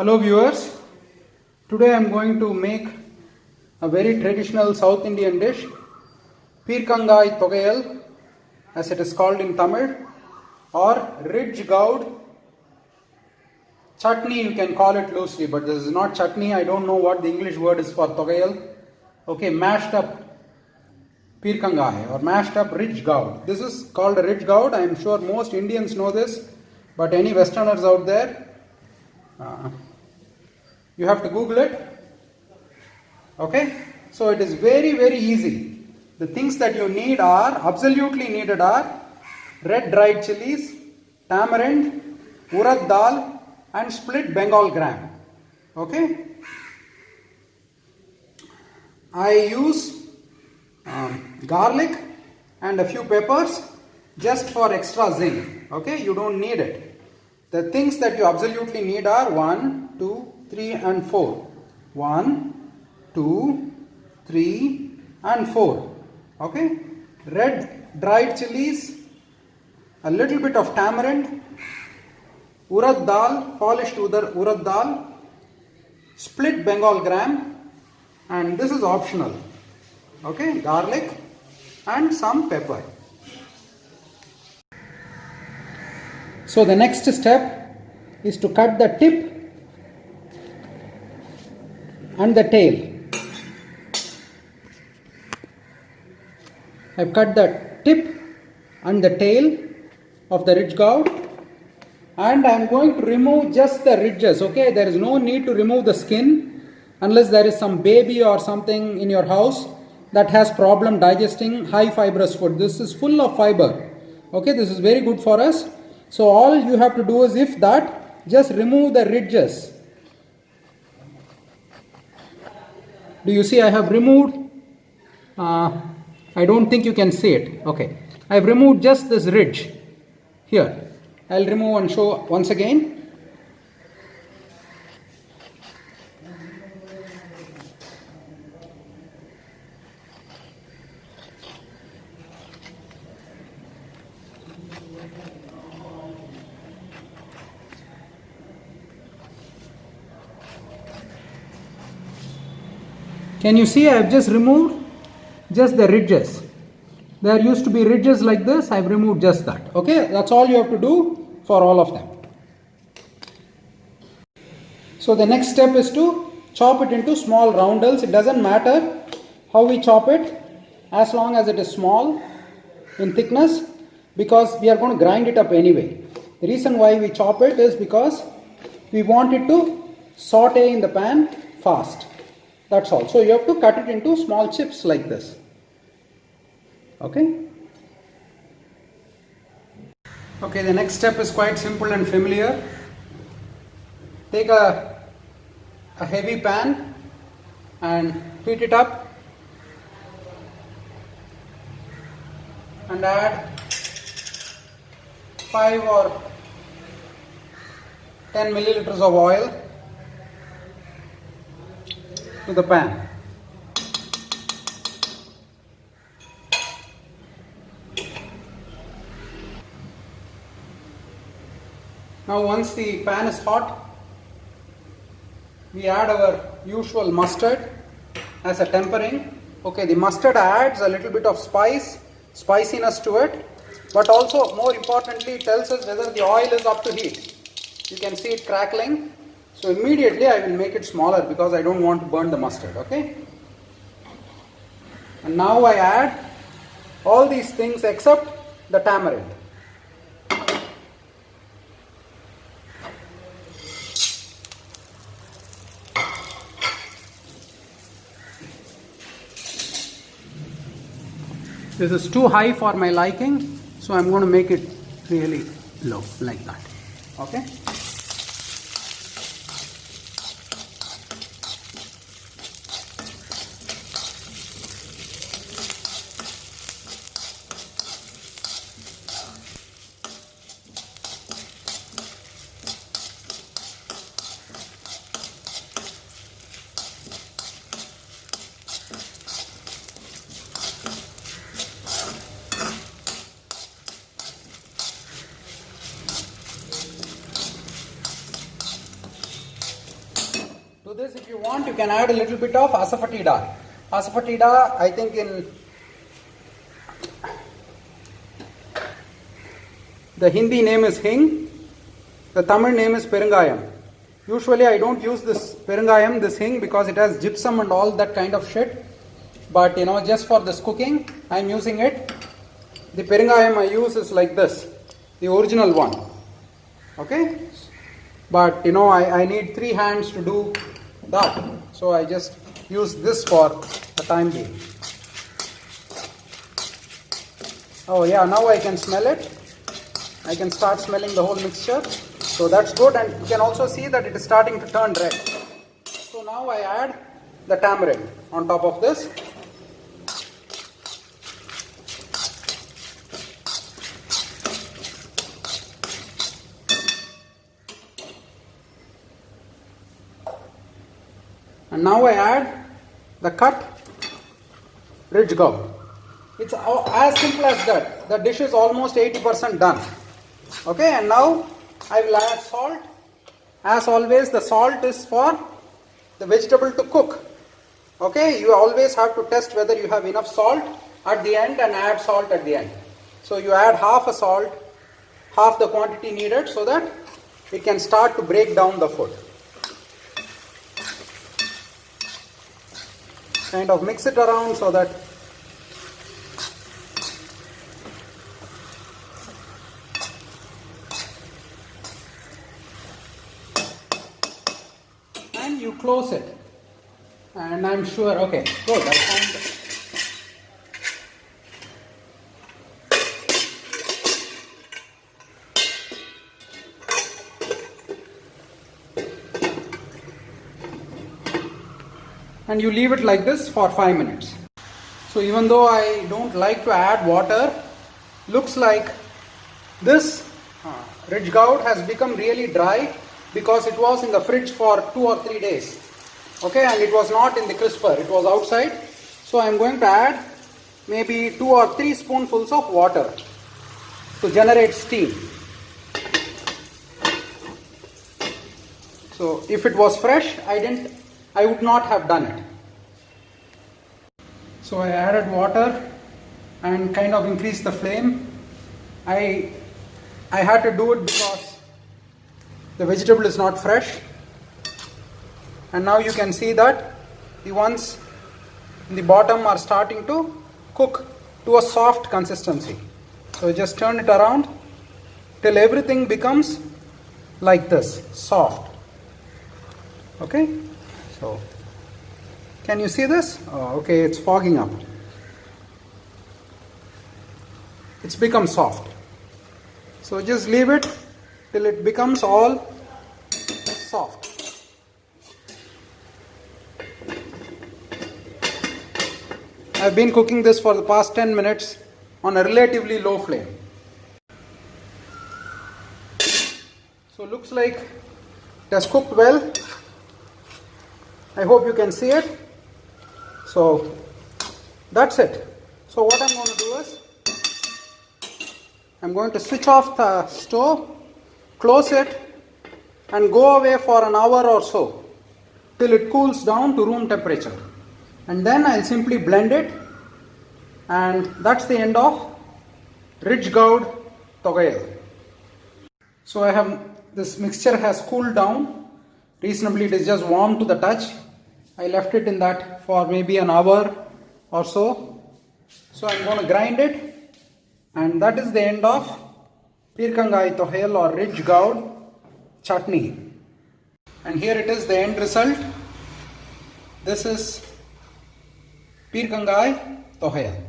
Hello viewers, today I am going to make a very traditional South Indian dish, Peerkangai Togayal, as it is called in Tamil, or Ridge Goud chutney, you can call it loosely, but this is not chutney. I don't know what the English word is for Togayal. Okay, mashed up Peerkangai or mashed up Ridge Goud. This is called a Ridge Goud. I am sure most Indians know this, but any Westerners out there, you have to Google it. Okay, so it is very easy. The things that you need are absolutely needed are red dried chilies, tamarind, urad dal, and split Bengal gram. Okay, I use garlic and a few peppers just for extra zing. Okay, you don't need it. The things that you absolutely need are 1, 2, 3 and 4. 1, 2, 3 and 4. Okay, red dried chilies, a little bit of tamarind, urad dal, polished urad dal, split Bengal gram, and this is optional. Okay, garlic and some pepper. So the next step is to cut the tip and the tail. I have cut the tip and the tail of the ridge gourd, and I am going to remove just the ridges. Okay, there is no need to remove the skin unless there is some baby or something in your house that has problem digesting high fibrous food. This is full of fiber. Okay, this is very good for us. So all you have to do is, if that, just remove the ridges. Do you see I have removed? I don't think you can see it. Okay, I have removed just this ridge here. I'll remove and show once again. Can you see I have just removed just the ridges? There used to be ridges like this. I have removed just that. Okay, that's all you have to do for all of them. So the next step is to chop it into small roundels. It doesn't matter how we chop it as long as it is small in thickness, because we are going to grind it up anyway. The reason why we chop it is because we want it to saute in the pan fast. That's all. So you have to cut it into small chips like this. Okay. Okay, the next step is quite simple and familiar. Take a heavy pan and heat it up and add 5 or 10 milliliters of oil to the pan. Now once the pan is hot, we add our usual mustard as a tempering. Okay, the mustard adds a little bit of spiciness to it, but also more importantly it tells us whether the oil is up to heat. You can see it crackling. So immediately I will make it smaller because I don't want to burn the mustard. Okay. And now I add all these things except the tamarind. This is too high for my liking, so I'm going to make it really low like that. Okay. To this, if you want, you can add a little bit of asafoetida. Asafoetida, I think in the Hindi name is hing, the Tamil name is perungayam. Usually I don't use this perungayam, this hing, because it has gypsum and all that kind of shit. But just for this cooking, I'm using it. The perungayam I use is like this, the original one. Okay? But I need 3 hands to do that. So I just use this for the time being. Oh yeah, now I can smell it. I can start smelling the whole mixture. So that's good, and you can also see that it is starting to turn red. So now I add the tamarind on top of this. And now I add the cut ridge gourd. It's as simple as that. The dish is almost 80% done. Okay, and now I will add salt. As always, the salt is for the vegetable to cook. Okay, you always have to test whether you have enough salt at the end and add salt at the end. So you add half a salt, half the quantity needed, so that it can start to break down the food. Kind of mix it around so that and you close it, and I'm sure, okay, good, I found it. And you leave it like this for 5 minutes. So even though I don't like to add water, looks like this ridge gourd has become really dry because it was in the fridge for 2 or 3 days. Okay, and it was not in the crisper, it was outside. So I am going to add maybe 2 or 3 spoonfuls of water to generate steam. So if it was fresh, I would not have done it. So I added water and kind of increased the flame. I had to do it because the vegetable is not fresh. And now you can see that the ones in the bottom are starting to cook to a soft consistency. So just turn it around till everything becomes like this, soft. Okay? So, can you see this? Oh, okay, it's fogging up. It's become soft. So just leave it till it becomes all soft. I've been cooking this for the past 10 minutes on a relatively low flame. So looks like it has cooked well. I hope you can see it. So that's it. So what I'm going to do is, I'm going to switch off the stove, close it, and go away for an hour or so till it cools down to room temperature. And then I'll simply blend it, and that's the end of ridge gourd togayal. So this mixture has cooled down reasonably. It is just warm to the touch. I left it in that for maybe an hour or so. So I'm going to grind it, and that is the end of Peerkangai Togayal or ridge gourd chutney. And here it is, the end result. This is Peerkangai Togayal.